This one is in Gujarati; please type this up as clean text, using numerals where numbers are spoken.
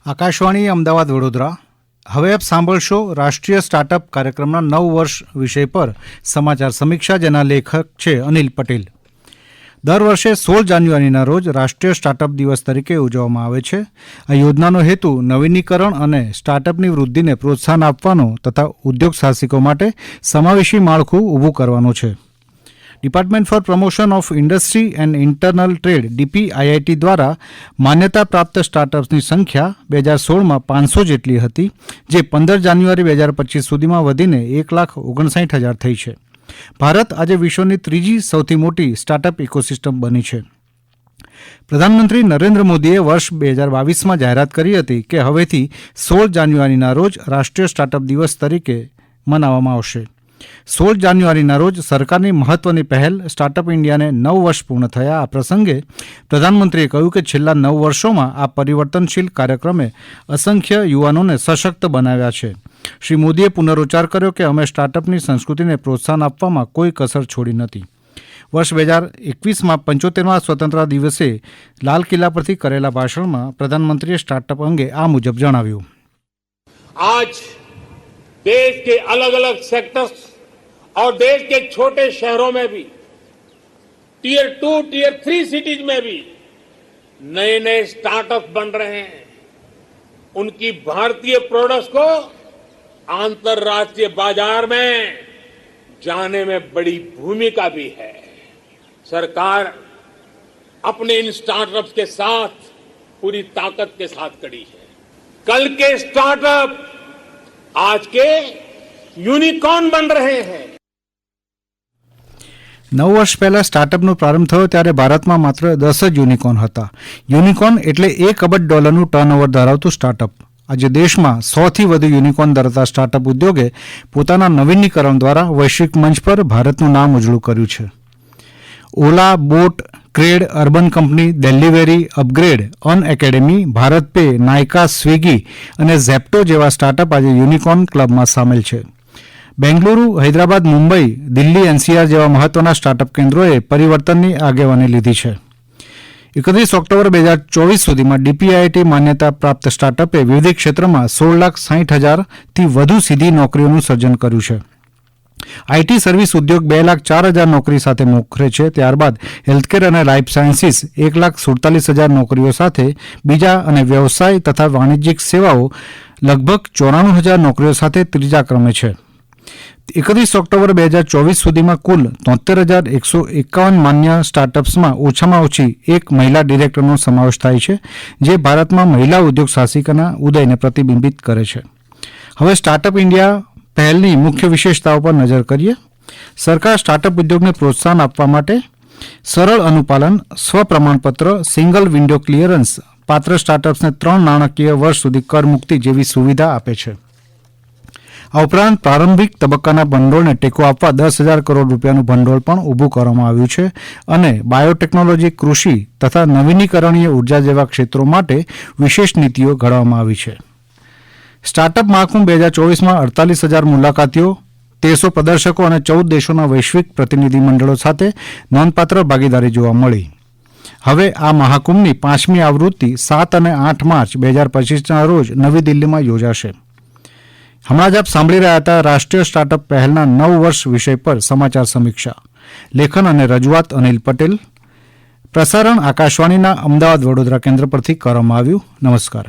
આકાશવાણી અમદાવાદ વડોદરા. હવે આપ સાંભળશો રાષ્ટ્રીય સ્ટાર્ટઅપ કાર્યક્રમના 9 વર્ષ વિષય પર સમાચાર સમીક્ષા, જેના લેખક છે અનિલ પટેલ. દર વર્ષે 16 જાન્યુઆરીના રોજ રાષ્ટ્રીય સ્ટાર્ટઅપ દિવસ તરીકે ઉજવવામાં આવે છે. આ યોજનાનો હેતુ નવીનીકરણ અને સ્ટાર્ટઅપની વૃદ્ધિને પ્રોત્સાહન આપવાનો તથા ઉદ્યોગ સાહસિકો માટે સમાવેશી માળખું ઊભું કરવાનો છે. Department four promotion of industry and internal trade DPIIT દ્વારા માન્યતા પ્રાપ્ત સ્ટાર્ટઅપ્સની સંખ્યા 2016માં 500 જેટલી હતી, જે 15 જાન્યુઆરી 2025 સુધીમાં વધીને 1,59,000 થઈ છે. ભારત આજે વિશ્વની ત્રીજી સૌથી મોટી સ્ટાર્ટઅપ ઇકોસિસ્ટમ બની છે. પ્રધાનમંત્રી નરેન્દ્ર મોદીએ વર્ષ 2022માં જાહેરાત કરી હતી કે હવેથી 16 જાન્યુઆરીના રોજ રાષ્ટ્રીય સ્ટાર્ટઅપ દિવસ તરીકે મનાવવામાં આવશે. 16 જાન્યુઆરીના રોજ સરકારની મહત્વની પહેલ સ્ટાર્ટઅપ ઇન્ડિયાને 9 વર્ષ પૂર્ણ થયા. આ પ્રસંગે પ્રધાનમંત્રીએ કહ્યું કે છેલ્લા 9 વર્ષોમાં આ પરિવર્તનશીલ કાર્યક્રમે અસંખ્ય યુવાનોને સશક્ત બનાવ્યા છે. શ્રી મોદીએ પુનરોચ્ચાર કર્યો કે અમે સ્ટાર્ટઅપની સંસ્કૃતિને પ્રોત્સાહન આપવામાં કોઈ કસર છોડી નથી. વર્ષ 2021માં 75મા સ્વતંત્રતા દિવસે લાલ કિલ્લા પરથી કરેલા ભાષણમાં પ્રધાનમંત્રીએ સ્ટાર્ટઅપ અંગે આ મુજબ જણાવ્યું. आज देश के अलग अलग सेक्टर्स और देश के छोटे शहरों में भी, टियर 2, टियर 3 सिटीज में भी नए नए स्टार्टअप बन रहे हैं. उनकी भारतीय प्रोडक्ट्स को अंतर्राष्ट्रीय बाजार में जाने में बड़ी भूमिका भी है. सरकार अपने इन स्टार्टअप्स के साथ पूरी ताकत के साथ खड़ी है. कल के स्टार्टअप आज के यूनिकॉर्न बन रहे हैं. 9 વર્ષ પહેલા સ્ટાર્ટઅપનો પ્રારંભ થયો ત્યારે ભારતમાં માત્ર 10 જ યુનિકોર્ન હતા. યુનિકોર્ન એટલે $1 અબજ ટર્નઓવર ધરાવતું સ્ટાર્ટઅપ. આજે દેશમાં 100થી વધુ યુનિકોર્ન ધરાવતા સ્ટાર્ટઅપ ઉદ્યોગે પોતાના નવીનીકરણ દ્વારા વૈશ્વિક મંચ પર ભારતનું નામ ઉજળું કર્યું છે. Ola, boAt, Cred, Urban Company, Delhivery, upGrad, Unacademy, BharatPe, Nykaa, Swiggy અને ઝેપ્ટો જેવા સ્ટાર્ટઅપ આજે યુનિકોર્ન ક્લબમાં સામેલ છે. બેંગલુરુ, હૈદરાબાદ, મુંબઈ, દિલ્હી, NCR જેવા મહત્વના સ્ટાર્ટઅપ કેન્દ્રોએ પરિવર્તનની આગેવાની લીધી છે. 31 ઓક્ટોબર 2024 સુધીમાં DPIIT માન્યતા પ્રાપ્ત સ્ટાર્ટઅપે વિવિધ ક્ષેત્રમાં 16,60,000થી વધુ સીધી નોકરીઓનું સર્જન કર્યું છે. IT સર્વિસ ઉદ્યોગ 2,04,000 નોકરી સાથે મોખરે છે. ત્યારબાદ હેલ્થકેર અને લાઇફ સાયન્સીસ 1,47,000 નોકરીઓ સાથે બીજા અને વ્યવસાય તથા વાણિજ્યિક સેવાઓ લગભગ 94,000 નોકરીઓ સાથે ત્રીજા ક્રમે છે. 31 ઓક્ટોબર 2024 સુધીમાં કુલ 73,151 માન્ય સ્ટાર્ટઅપ્સમાં ઓછામાં ઓછી એક મહિલા ડિરેક્ટરનો સમાવેશ થાય છે, જે ભારતમાં મહિલા ઉદ્યોગ સાહસિકોના ઉદયને પ્રતિબિંબિત કરે છે. હવે સ્ટાર્ટઅપ ઇન્ડિયા પહેલની મુખ્ય વિશેષતાઓ પર નજર કરીએ. સરકાર સ્ટાર્ટઅપ ઉદ્યોગને પ્રોત્સાહન આપવા માટે સરળ અનુપાલન, સ્વપ્રમાણપત્ર, સિંગલ વિન્ડો ક્લિયરન્સ, પાત્ર સ્ટાર્ટઅપ્સને 3 નાણાકીય વર્ષ સુધી કરમુક્તિ જેવી સુવિધા આપે છે. આ ઉપરાંત પ્રારંભિક તબક્કાના ભંડોળને ટેકો આપવા 10,000 કરોડ રૂપિયાનું ભંડોળ પણ ઊભું કરવામાં આવ્યું છે અને બાયોટેકનોલોજી, કૃષિ તથા નવીનીકરણીય ઉર્જા જેવા ક્ષેત્રો માટે વિશેષ નીતિઓ ઘડવામાં આવી છે. સ્ટાર્ટઅપ મહાકુંભ 2024માં 48,000 મુલાકાતીઓ, 1300 પ્રદર્શકો અને 14 દેશોના વૈશ્વિક પ્રતિનિધિમંડળો સાથે નોંધપાત્ર ભાગીદારી જોવા મળી. હવે આ મહાકુંભની 5મી આવૃત્તિ 7 અને 8 માર્ચ 2025ના રોજ નવી દિલ્હીમાં યોજાશે. હમણાં જ આપ સાંભળી રહ્યા હતા રાષ્ટ્રીય સ્ટાર્ટઅપ પહેલના 9 વર્ષ વિષય પર સમાચાર સમીક્ષા. લેખન અને રજૂઆત અનિલ પટેલ. પ્રસારણ આકાશવાણીના અમદાવાદ વડોદરા કેન્દ્ર પરથી કરવામાં આવ્યું. નમસ્કાર.